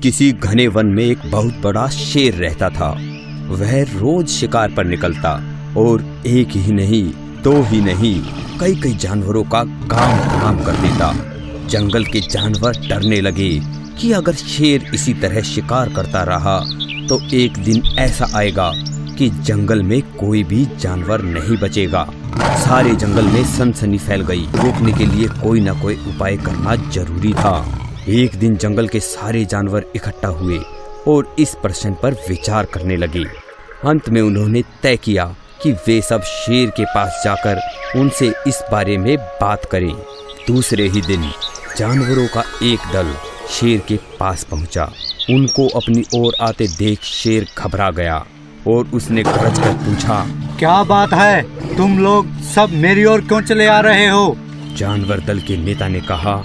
किसी घने वन में एक बहुत बड़ा शेर रहता था। वह रोज शिकार पर निकलता और एक ही नहीं, दो ही नहीं, कई कई जानवरों का काम कर देता। जंगल के जानवर डरने लगे कि अगर शेर इसी तरह शिकार करता रहा तो एक दिन ऐसा आएगा कि जंगल में कोई भी जानवर नहीं बचेगा। सारे जंगल में सनसनी फैल गई। रोकने के लिए कोई न कोई उपाय करना जरूरी था। एक दिन जंगल के सारे जानवर इकट्ठा हुए और इस प्रश्न पर विचार करने लगे। अंत में उन्होंने तय किया कि वे सब शेर के पास जाकर उनसे इस बारे में बात करें। दूसरे ही दिन जानवरों का एक दल शेर के पास पहुंचा। उनको अपनी ओर आते देख शेर घबरा गया और उसने गरज कर पूछा, क्या बात है? तुम लोग सब मेरी ओर क्यों चले आ रहे हो? जानवर दल के नेता ने कहा,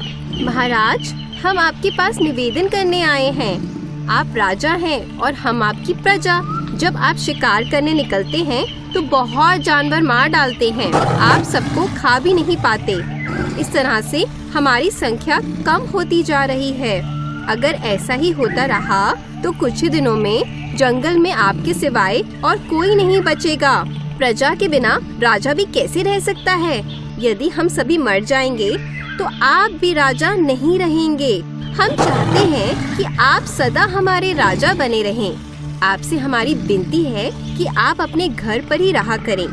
महाराज, हम आपके पास निवेदन करने आए हैं। आप राजा हैं और हम आपकी प्रजा। जब आप शिकार करने निकलते हैं तो बहुत जानवर मार डालते हैं। आप सबको खा भी नहीं पाते। इस तरह से हमारी संख्या कम होती जा रही है। अगर ऐसा ही होता रहा तो कुछ ही दिनों में जंगल में आपके सिवाय और कोई नहीं बचेगा। प्रजा के बिना राजा भी कैसे रह सकता है? यदि हम सभी मर जाएंगे तो आप भी राजा नहीं रहेंगे। हम चाहते हैं कि आप सदा हमारे राजा बने रहें। आपसे हमारी विनती है कि आप अपने घर पर ही रहा करें।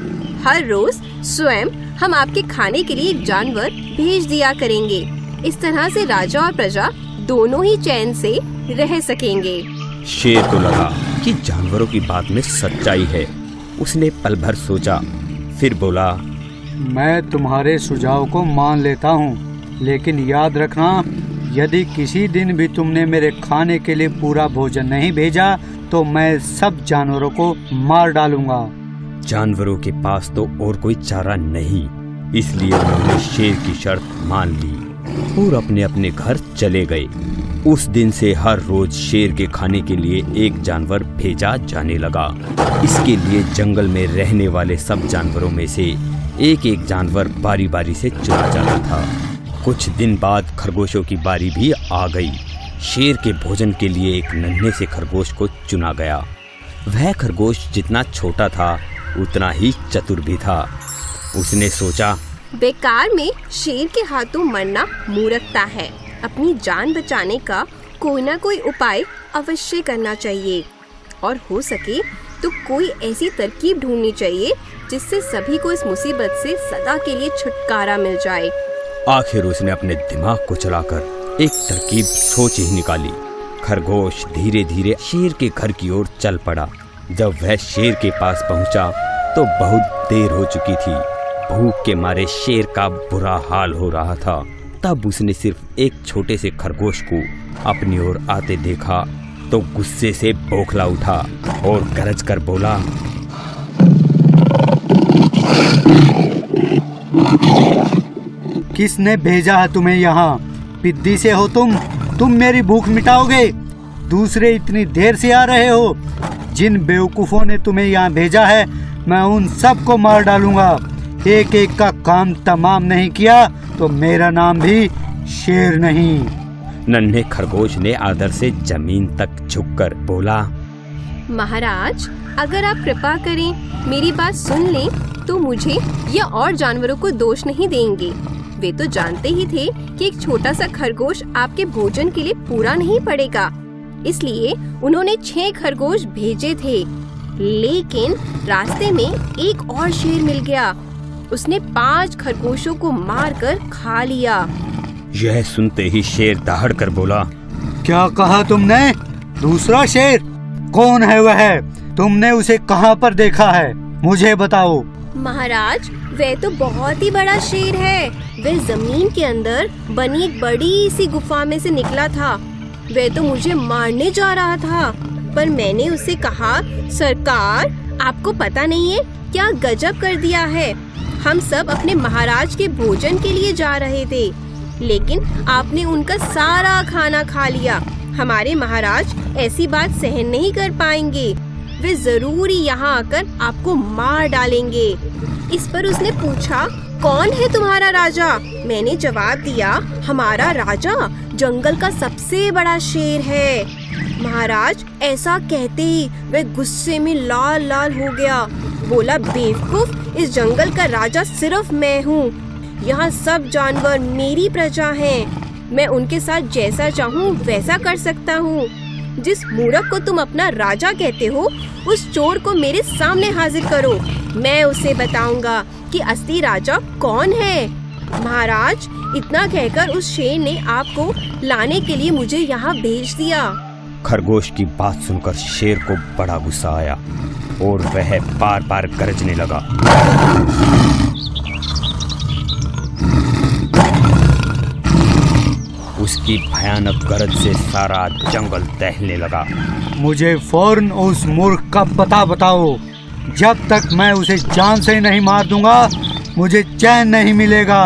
हर रोज स्वयं हम आपके खाने के लिए एक जानवर भेज दिया करेंगे। इस तरह से राजा और प्रजा दोनों ही चैन से रह सकेंगे। शेर को लगा कि जानवरों की बात में सच्चाई है। उसने पल भर सोचा, फिर बोला, मैं तुम्हारे सुझाव को मान लेता हूँ, लेकिन याद रखना, यदि किसी दिन भी तुमने मेरे खाने के लिए पूरा भोजन नहीं भेजा तो मैं सब जानवरों को मार डालूंगा। जानवरों के पास तो और कोई चारा नहीं, इसलिए उन्होंने शेर की शर्त मान ली और अपने अपने घर चले गए। उस दिन से हर रोज शेर के खाने के लिए एक जानवर भेजा जाने लगा। इसके लिए जंगल में रहने वाले सब जानवरों में से एक एक जानवर बारी बारी से चुना जाता था। कुछ दिन बाद खरगोशों की बारी भी आ गई। शेर के भोजन के लिए एक नन्हे से खरगोश को चुना गया। वह खरगोश जितना छोटा था उतना ही चतुर भी था। उसने सोचा, बेकार में शेर के हाथों मरना मूर्खता है। अपनी जान बचाने का कोई ना कोई उपाय अवश्य करना चाहिए और हो सके तो कोई ऐसी तरकीब ढूंढनी चाहिए जिससे सभी को इस मुसीबत से सदा के लिए छुटकारा मिल जाए। आखिर उसने अपने दिमाग को चलाकर एक तरकीब सोच ही निकाली। खरगोश धीरे धीरे शेर के घर की ओर चल पड़ा। जब वह शेर के पास पहुंचा तो बहुत देर हो चुकी थी। भूख के मारे शेर का बुरा हाल हो रहा था। तब उसने सिर्फ एक छोटे से खरगोश को अपनी ओर आते देखा तो गुस्से से बौखला उठा और गरज कर बोला, किसने भेजा है तुम्हें यहाँ? पिद्दी से हो तुम मेरी भूख मिटाओगे? दूसरे इतनी देर से आ रहे हो। जिन बेवकूफों ने तुम्हें यहाँ भेजा है मैं उन सबको मार डालूंगा। एक एक का काम तमाम नहीं किया तो मेरा नाम भी शेर नहीं। नन्हे खरगोश ने आदर से जमीन तक झुककर बोला, महाराज, अगर आप कृपा करें मेरी बात सुन लें तो मुझे या और जानवरों को दोष नहीं देंगे। वे तो जानते ही थे कि एक छोटा सा खरगोश आपके भोजन के लिए पूरा नहीं पड़ेगा, इसलिए उन्होंने 6 खरगोश भेजे थे। लेकिन रास्ते में एक और शेर मिल गया। उसने 5 खरगोशों को मारकर खा लिया। यह सुनते ही शेर दहाड़ कर बोला, क्या कहा तुमने? दूसरा शेर? कौन है वह? तुमने उसे कहाँ पर देखा है? मुझे बताओ। महाराज, वह तो बहुत ही बड़ा शेर है। वह जमीन के अंदर बनी एक बड़ी सी गुफा में से निकला था। वह तो मुझे मारने जा रहा था, पर मैंने उससे कहा, सरकार, आपको पता नहीं है क्या गजब कर दिया है। हम सब अपने महाराज के भोजन के लिए जा रहे थे, लेकिन आपने उनका सारा खाना खा लिया। हमारे महाराज ऐसी बात सहन नहीं कर पाएंगे। वे जरूर ही यहाँ आकर आपको मार डालेंगे। इस पर उसने पूछा, कौन है तुम्हारा राजा? मैंने जवाब दिया, हमारा राजा जंगल का सबसे बड़ा शेर है। महाराज, ऐसा कहते ही वह गुस्से में लाल लाल हो गया। बोला, बेवकूफ, इस जंगल का राजा सिर्फ मैं हूँ। यहाँ सब जानवर मेरी प्रजा हैं। मैं उनके साथ जैसा चाहूँ वैसा कर सकता हूँ। जिस मूर्ख को तुम अपना राजा कहते हो, उस चोर को मेरे सामने हाजिर करो। मैं उसे बताऊंगा कि असली राजा कौन है। महाराज, इतना कहकर उस शेर ने आपको लाने के लिए मुझे यहाँ भेज दिया। खरगोश की बात सुनकर शेर को बड़ा गुस्सा आया और वह बार बार गरजने लगा। उसकी भयानक गरज से सारा जंगल दहलने लगा। मुझे फौरन उस मूर्ख का पता बताओ। जब तक मैं उसे जान से नहीं मार दूंगा, मुझे चैन नहीं मिलेगा।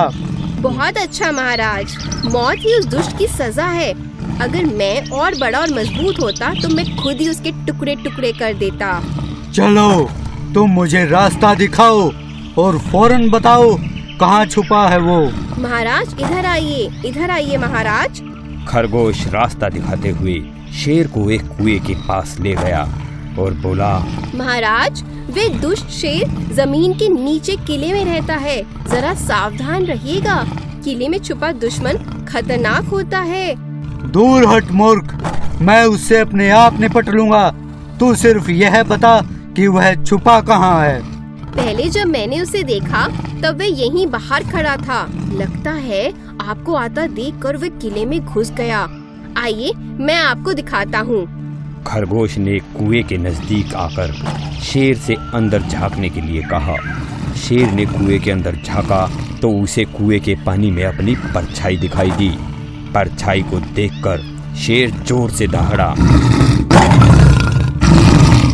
बहुत अच्छा महाराज, मौत ही उस दुष्ट की सजा है। अगर मैं और बड़ा और मजबूत होता तो मैं खुद ही उसके टुकड़े टुकड़े कर देता। चलो, तुम मुझे रास्ता दिखाओ और फौरन बताओ कहाँ छुपा है वो। महाराज, इधर आइए महाराज। खरगोश रास्ता दिखाते हुए शेर को एक कुएं के पास ले गया और बोला, महाराज, वे दुष्ट शेर जमीन के नीचे किले में रहता है। जरा सावधान रहिएगा। किले में छुपा दुश्मन खतरनाक होता है। दूर हट मूर्ख, मैं उससे अपने आप निपट लूंगा। तू सिर्फ यह बता कि वह छुपा कहाँ है। पहले जब मैंने उसे देखा तब वह यहीं बाहर खड़ा था। लगता है आपको आता देखकर वह किले में घुस गया। आइए, मैं आपको दिखाता हूँ। खरगोश ने कुएं के नजदीक आकर शेर से अंदर झांकने के लिए कहा। शेर ने कुएं के अंदर झांका तो उसे कुएं के पानी में अपनी परछाई दिखाई दी। परछाई को देखकर शेर जोर से दहाड़ा।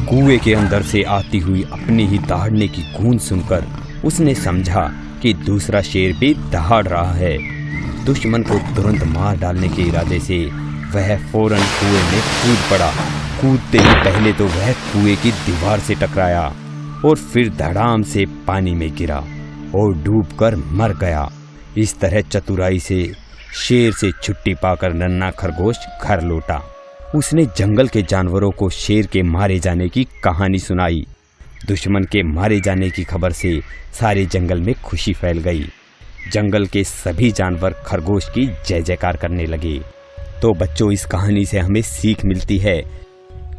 कुएं के अंदर से आती हुई अपनी ही दहाड़ने की गूंज सुनकर उसने समझा कि दूसरा शेर भी दहाड़ रहा है। दुश्मन को तुरंत मार डालने के इरादे से वह फौरन कुएं में कूद पड़ा। कूदते ही पहले तो वह कुएं की दीवार से टकराया और फिर धड़ाम से पानी में गिरा और डूबकर मर गया। इस तरह चतुराई से शेर से छुट्टी पाकर नन्हा खरगोश घर लौटा। उसने जंगल के जानवरों को शेर के मारे जाने की कहानी सुनाई। दुश्मन के मारे जाने की खबर से सारे जंगल में खुशी फैल गई। जंगल के सभी जानवर खरगोश की जय जयकार करने लगे। तो बच्चों, इस कहानी से हमें सीख मिलती है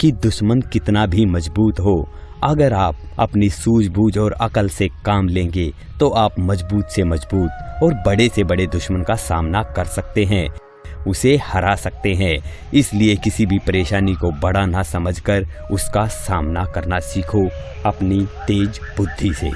कि दुश्मन कितना भी मजबूत हो, अगर आप अपनी सूझबूझ और अकल से काम लेंगे तो आप मजबूत से मजबूत और बड़े से बड़े दुश्मन का सामना कर सकते हैं, उसे हरा सकते हैं। इसलिए किसी भी परेशानी को बड़ा ना समझकर उसका सामना करना सीखो अपनी तेज बुद्धि से।